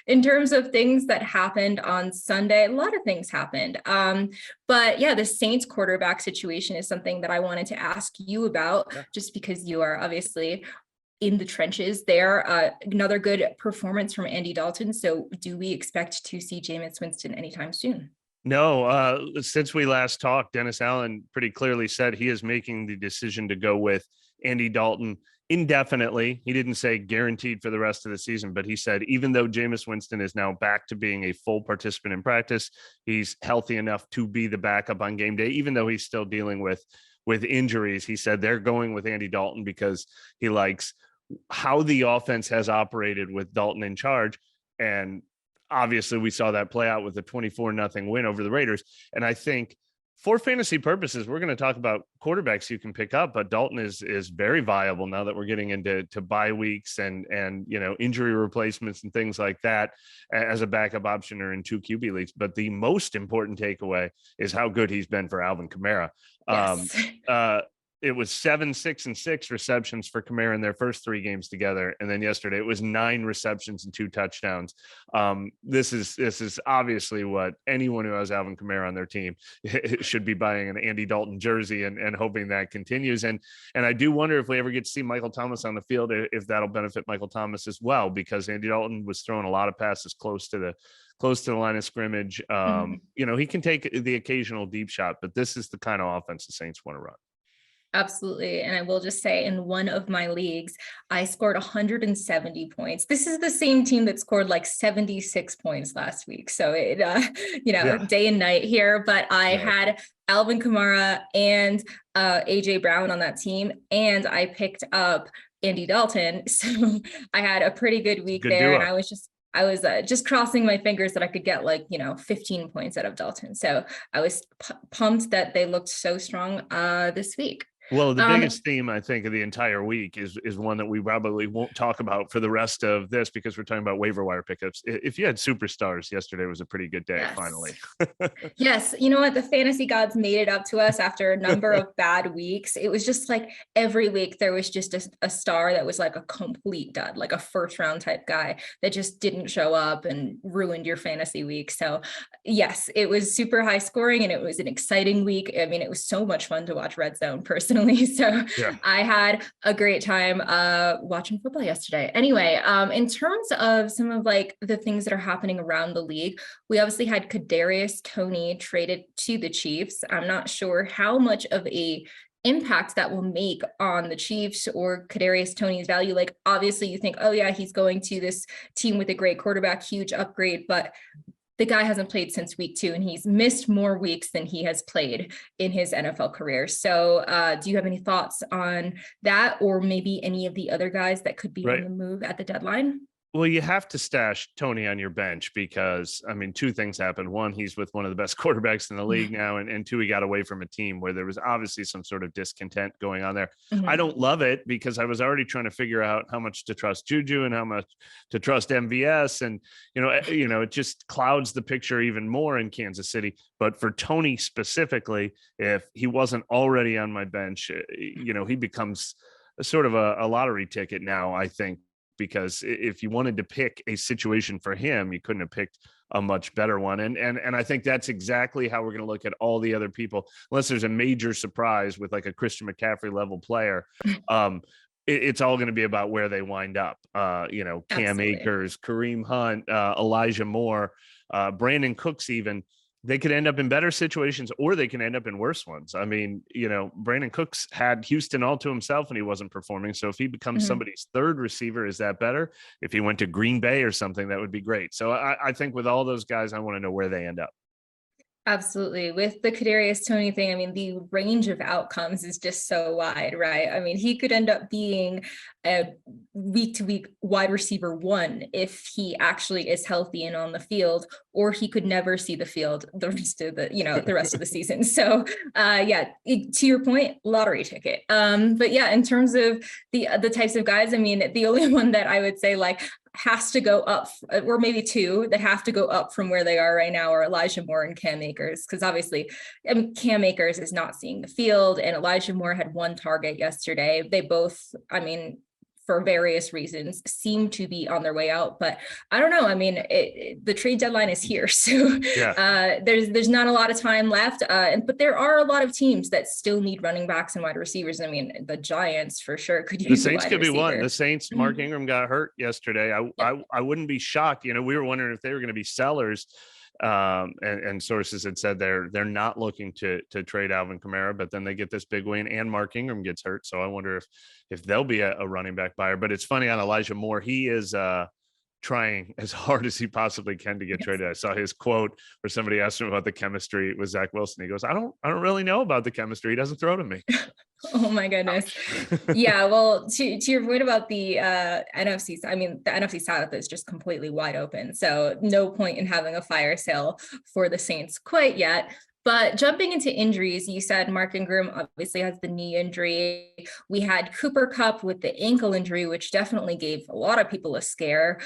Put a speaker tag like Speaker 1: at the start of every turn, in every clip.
Speaker 1: in terms of things that happened on Sunday, a lot of things happened. But yeah, the Saints quarterback situation is something that I wanted to ask you about, just because you are obviously in the trenches there. Another good performance from Andy Dalton. So do we expect to see Jameis Winston anytime soon?
Speaker 2: No, since we last talked, Dennis Allen pretty clearly said he is making the decision to go with Andy Dalton indefinitely. He didn't say guaranteed for the rest of the season, but he said even though Jameis Winston is now back to being a full participant in practice, he's healthy enough to be the backup on game day, even though he's still dealing with injuries. He said they're going with Andy Dalton because he likes how the offense has operated with Dalton in charge. And obviously we saw that play out with a 24-0 win over the Raiders. And I think for fantasy purposes, we're going to talk about quarterbacks you can pick up, but Dalton is very viable now that we're getting into bye weeks and injury replacements and things like that as a backup option or in 2 QB leagues. But the most important takeaway is how good he's been for Alvin Kamara.
Speaker 1: Yes.
Speaker 2: It was 7, 6, and 6 receptions for Kamara in their first 3 games together. And then yesterday it was 9 receptions and 2 touchdowns. This is obviously what anyone who has Alvin Kamara on their team should be buying an Andy Dalton jersey and hoping that continues. And I do wonder if we ever get to see Michael Thomas on the field, if that'll benefit Michael Thomas as well, because Andy Dalton was throwing a lot of passes close to the line of scrimmage. He can take the occasional deep shot, but this is the kind of offense the Saints want to run.
Speaker 1: Absolutely. And I will just say in one of my leagues, I scored 170 points. This is the same team that scored like 76 points last week. So it, day and night here, but I had Alvin Kamara and AJ Brown on that team. And I picked up Andy Dalton. So I had a pretty good week there. Duo. And I was just crossing my fingers that I could get 15 points out of Dalton. So I was pumped that they looked so strong this week.
Speaker 2: Well, the biggest theme, I think, of the entire week is one that we probably won't talk about for the rest of this because we're talking about waiver wire pickups. If you had superstars, yesterday was a pretty good day, finally.
Speaker 1: Yes. You know what? The fantasy gods made it up to us after a number of bad weeks. It was just like every week there was just a star that was like a complete dud, like a first round type guy that just didn't show up and ruined your fantasy week. So yes, it was super high scoring and it was an exciting week. I mean, it was so much fun to watch Red Zone personally. So I had a great time watching football yesterday. Anyway, in terms of some of the things that are happening around the league, we obviously had Kadarius Tony traded to the Chiefs. I'm not sure how much of a impact that will make on the Chiefs or Kadarius Tony's value. Obviously you think, oh yeah, he's going to this team with a great quarterback, huge upgrade, but the guy hasn't played since week 2 and he's missed more weeks than he has played in his NFL career. So do you have any thoughts on that or maybe any of the other guys that could be on the move at the deadline?
Speaker 2: Well, you have to stash Tony on your bench because, 2 things happened. 1, he's with one of the best quarterbacks in the league now. And 2, he got away from a team where there was obviously some sort of discontent going on there. Mm-hmm. I don't love it because I was already trying to figure out how much to trust Juju and how much to trust MVS. And, it just clouds the picture even more in Kansas City. But for Tony specifically, if he wasn't already on my bench, he becomes a sort of a lottery ticket now, I think. Because if you wanted to pick a situation for him, you couldn't have picked a much better one. And I think that's exactly how we're going to look at all the other people, unless there's a major surprise with like a Christian McCaffrey level player. It's all going to be about where they wind up. Cam Akers, Kareem Hunt, Elijah Moore, Brandon Cooks even. They could end up in better situations or they can end up in worse ones. Brandon Cooks had Houston all to himself and he wasn't performing. So if he becomes somebody's third receiver, is that better? If he went to Green Bay or something, that would be great. So I think with all those guys, I want to know where they end up.
Speaker 1: Absolutely. With the Kadarius Tony thing, the range of outcomes is just so wide, right? He could end up being a week-to-week wide receiver 1 if he actually is healthy and on the field, or he could never see the field the rest of the season. So to your point, lottery ticket. But yeah, in terms of the types of guys, the only one that I would say has to go up, or maybe 2 that have to go up from where they are right now are Elijah Moore and Cam Akers, because obviously Cam Akers is not seeing the field and Elijah Moore had 1 target yesterday. They both, for various reasons seem to be on their way out. But I don't know. I mean, the trade deadline is here. So there's not a lot of time left. But there are a lot of teams that still need running backs and wide receivers. I mean, the Giants for sure could use
Speaker 2: the Saints could be one. The Saints, Mark
Speaker 1: Mm-hmm.
Speaker 2: Ingram got hurt yesterday. I wouldn't be shocked. You know, we were wondering if they were going to be sellers. And sources had said they're not looking to trade Alvin Kamara, but then they get this big win and Mark Ingram gets hurt. So I wonder if they'll be a running back buyer. But it's funny on Elijah Moore, he is trying as hard as he possibly can to get traded. I saw his quote where somebody asked him about the chemistry with Zach Wilson. He goes, I don't really know about the chemistry. He doesn't throw to me.
Speaker 1: Oh my goodness. Yeah. Well, to your point about the NFC, I mean, the NFC South is just completely wide open. So no point in having a fire sale for the Saints quite yet. But jumping into injuries, you said Mark Ingram obviously has the knee injury. We had Cooper Kupp with the ankle injury, which definitely gave a lot of people a scare.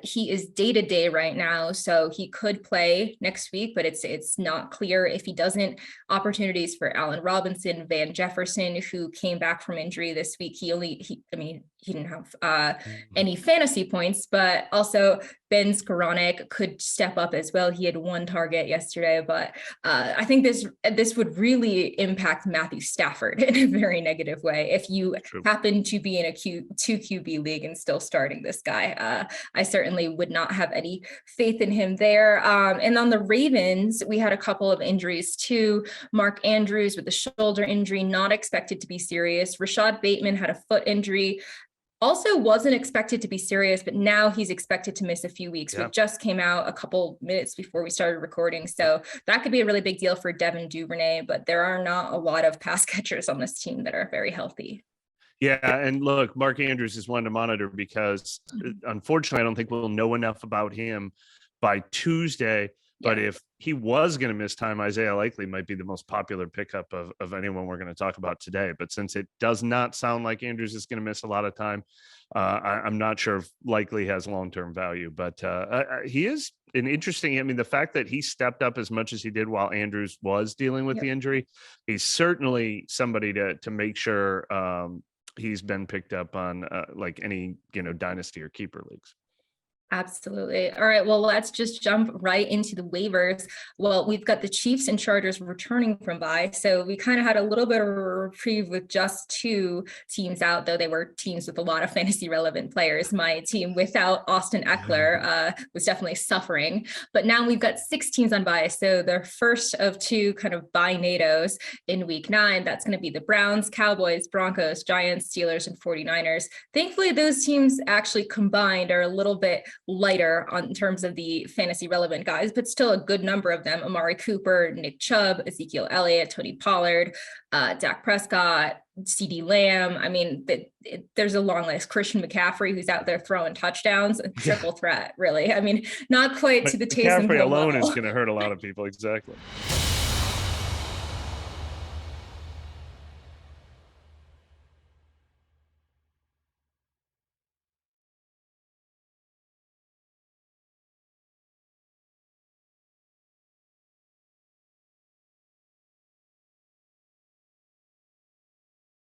Speaker 1: He is day-to-day right now, so he could play next week, but it's not clear if he doesn't. Opportunities for Allen Robinson, Van Jefferson, who came back from injury this week. He didn't have any fantasy points, but also Ben Skoranek could step up as well. He had one target yesterday, but I think this would really impact Matthew Stafford in a very negative way. If you happen to be in a 2 QB league and still starting this guy, I certainly would not have any faith in him there. And on the Ravens, we had a couple of injuries too. Mark Andrews with a shoulder injury, not expected to be serious. Rashad Bateman had a foot injury. Also wasn't expected to be serious, but now he's expected to miss a few weeks. It just came out a couple minutes before we started recording. So that could be a really big deal for Devin Duvernay, but there are not a lot of pass catchers on this team that are very healthy.
Speaker 2: Yeah. And look, Mark Andrews is one to monitor because unfortunately, I don't think we'll know enough about him by Tuesday. But if he was going to miss time, Isaiah Likely might be the most popular pickup of anyone we're going to talk about today. But since it does not sound like Andrews is going to miss a lot of time, I'm not sure if Likely has long-term value. But he is an interesting, I mean, the fact that he stepped up as much as he did while Andrews was dealing with the injury, he's certainly somebody to make sure he's been picked up on like any, dynasty or keeper leagues.
Speaker 1: Absolutely. All right. Well, let's just jump right into the waivers. Well, we've got the Chiefs and Chargers returning from bye. So we kind of had a little bit of a reprieve with just 2 teams out, though they were teams with a lot of fantasy relevant players. My team without Austin Eckler was definitely suffering. But now we've got 6 teams on bye. So the first of 2 kind of bye-nados in week 9. That's going to be the Browns, Cowboys, Broncos, Giants, Steelers, and 49ers. Thankfully, those teams actually combined are a little bit lighter in terms of the fantasy relevant guys, but still a good number of them. Amari Cooper, Nick Chubb, Ezekiel Elliott, Tony Pollard, Dak Prescott, CD Lamb. I mean, there's a long list. Christian McCaffrey, who's out there throwing touchdowns, a triple threat, really. I mean, not quite to the taste.
Speaker 2: McCaffrey alone is going to hurt a lot of people. Exactly.